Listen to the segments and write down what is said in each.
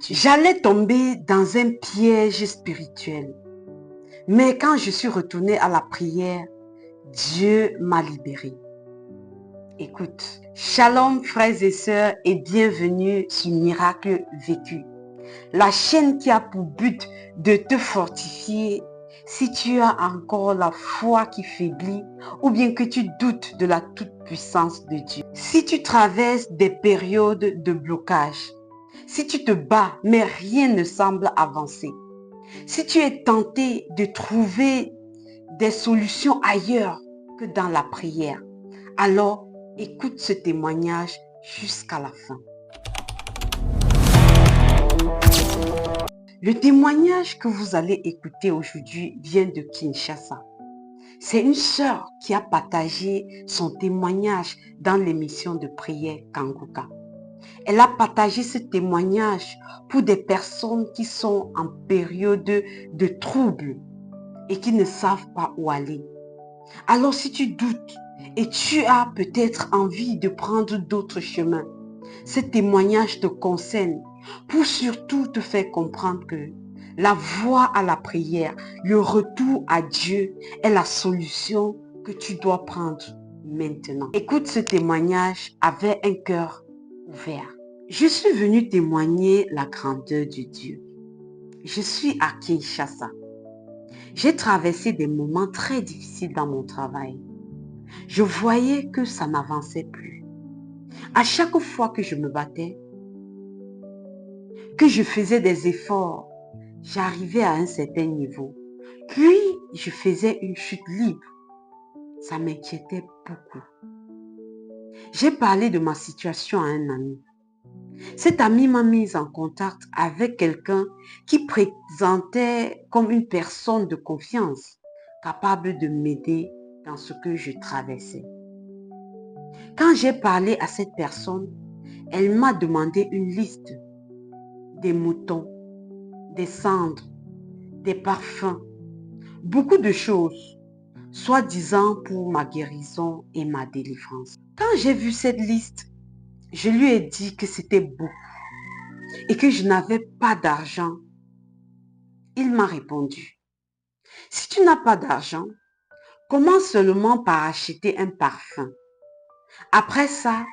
J'allais tomber dans un piège spirituel. Mais quand je suis retournée à la prière, Dieu m'a libérée. Écoute, shalom frères et sœurs et bienvenue sur Miracle Vécu. La chaîne qui a pour but de te fortifier si tu as encore la foi qui faiblit ou bien que tu doutes de la toute-puissance de Dieu. Si tu traverses des périodes de blocage, si tu te bats mais rien ne semble avancer, si tu es tenté de trouver des solutions ailleurs que dans la prière, alors écoute ce témoignage jusqu'à la fin. Le témoignage que vous allez écouter aujourd'hui vient de Kinshasa. C'est une sœur qui a partagé son témoignage dans l'émission de prière Kanguka. Elle a partagé ce témoignage pour des personnes qui sont en période de trouble et qui ne savent pas où aller. Alors si tu doutes et tu as peut-être envie de prendre d'autres chemins, ce témoignage te concerne pour surtout te faire comprendre que la voie à la prière, le retour à Dieu est la solution que tu dois prendre maintenant. Écoute ce témoignage avec un cœur ouvert. Je suis venue témoigner la grandeur de Dieu. Je suis à Kinshasa. J'ai traversé des moments très difficiles dans mon travail. Je voyais que ça n'avançait plus. À chaque fois que je me battais, que je faisais des efforts, j'arrivais à un certain niveau. Puis, je faisais une chute libre. Ça m'inquiétait beaucoup. J'ai parlé de ma situation à un ami. Cet ami m'a mise en contact avec quelqu'un qui présentait comme une personne de confiance, capable de m'aider dans ce que je traversais. Quand j'ai parlé à cette personne, elle m'a demandé une liste des moutons, des cendres, des parfums, beaucoup de choses, soi-disant pour ma guérison et ma délivrance. Quand j'ai vu cette liste, je lui ai dit que c'était beaucoup et que je n'avais pas d'argent. Il m'a répondu, si tu n'as pas d'argent, commence seulement par acheter un parfum. Après ça,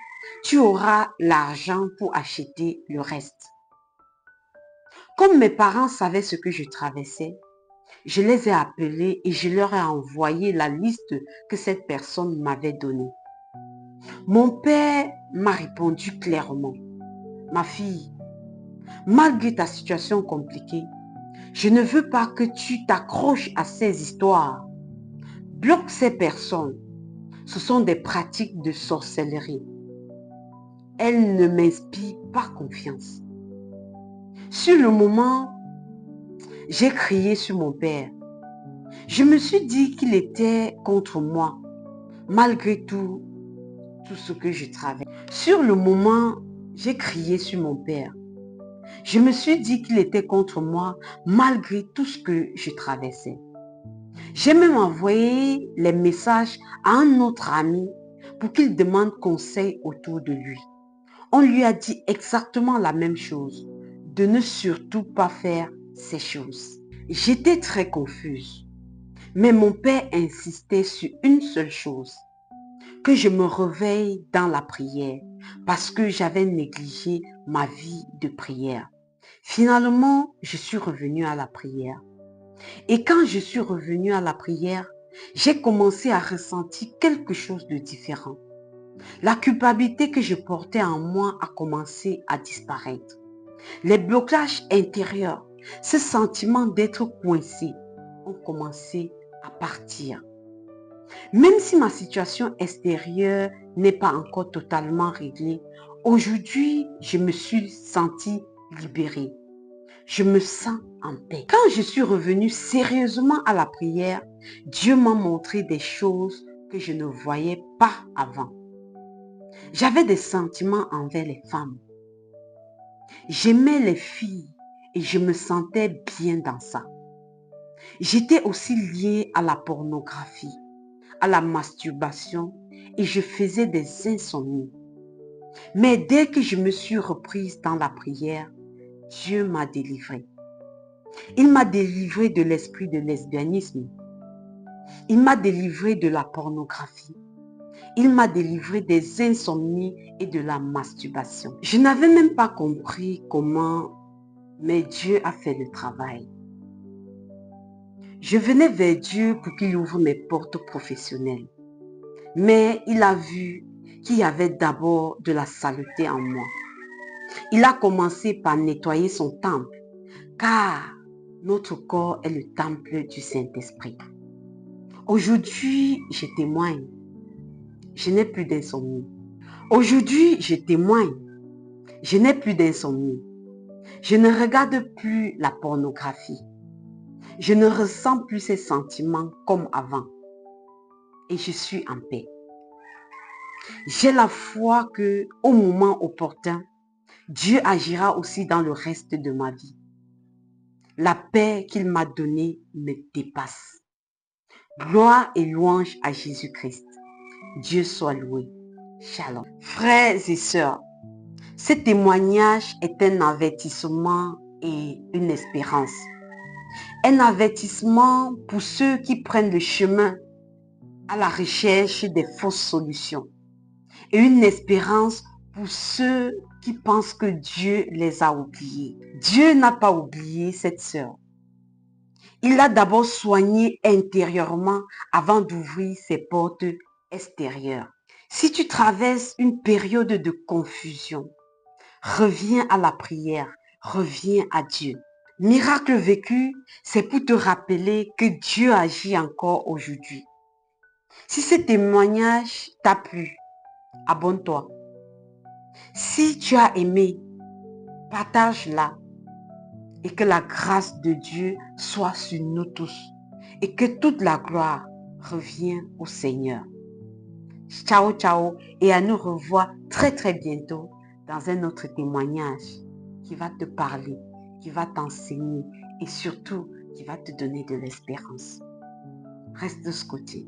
tu auras l'argent pour acheter le reste. Comme mes parents savaient ce que je traversais, je les ai appelés et je leur ai envoyé la liste que cette personne m'avait donnée. Mon père m'a répondu clairement, ma fille, malgré ta situation compliquée, je ne veux pas que tu t'accroches à ces histoires. Bloque ces personnes. Ce sont des pratiques de sorcellerie. Elles ne m'inspirent pas confiance. Sur le moment, j'ai crié sur mon père. Je me suis dit qu'il était contre moi, malgré tout ce que je traverse. Sur le moment, j'ai crié sur mon père. Je me suis dit qu'il était contre moi, malgré tout ce que je traversais. J'ai même envoyé les messages à un autre ami pour qu'il demande conseil autour de lui. On lui a dit exactement la même chose, de ne surtout pas faire ces choses. J'étais très confuse, mais mon père insistait sur une seule chose, que je me réveille dans la prière, parce que j'avais négligé ma vie de prière. Finalement, je suis revenue à la prière. Et quand je suis revenue à la prière, j'ai commencé à ressentir quelque chose de différent. La culpabilité que je portais en moi a commencé à disparaître. Les blocages intérieurs, ce sentiment d'être coincé, ont commencé à partir. Même si ma situation extérieure n'est pas encore totalement réglée, aujourd'hui, je me suis sentie libérée. Je me sens en paix. Quand je suis revenue sérieusement à la prière, Dieu m'a montré des choses que je ne voyais pas avant. J'avais des sentiments envers les femmes. J'aimais les filles et je me sentais bien dans ça. J'étais aussi liée à la pornographie, à la masturbation et je faisais des insomnies. Mais dès que je me suis reprise dans la prière, Dieu m'a délivré. Il m'a délivré de l'esprit de lesbianisme. Il m'a délivré de la pornographie. Il m'a délivré des insomnies et de la masturbation. Je n'avais même pas compris comment, mais Dieu a fait le travail. Je venais vers Dieu pour qu'il ouvre mes portes professionnelles. Mais il a vu qu'il y avait d'abord de la saleté en moi. Il a commencé par nettoyer son temple, car notre corps est le temple du Saint-Esprit. Aujourd'hui, je témoigne. Je n'ai plus d'insomnie. Aujourd'hui, je témoigne. Je n'ai plus d'insomnie. Je ne regarde plus la pornographie. Je ne ressens plus ces sentiments comme avant. Et je suis en paix. J'ai la foi que, au moment opportun, Dieu agira aussi dans le reste de ma vie. La paix qu'il m'a donnée me dépasse. Gloire et louange à Jésus-Christ. Dieu soit loué. Shalom. Frères et sœurs, ce témoignage est un avertissement et une espérance. Un avertissement pour ceux qui prennent le chemin à la recherche des fausses solutions. Et une espérance pour ceux qui pensent que Dieu les a oubliés. Dieu n'a pas oublié cette sœur. Il l'a d'abord soignée intérieurement avant d'ouvrir ses portes extérieures. Si tu traverses une période de confusion, reviens à la prière, reviens à Dieu. Miracle vécu, c'est pour te rappeler que Dieu agit encore aujourd'hui. Si ce témoignage t'a plu, abonne-toi. Si tu as aimé, partage-la et que la grâce de Dieu soit sur nous tous et que toute la gloire revienne au Seigneur. Ciao, ciao et à nous revoir très très bientôt dans un autre témoignage qui va te parler, qui va t'enseigner et surtout qui va te donner de l'espérance. Reste scotché.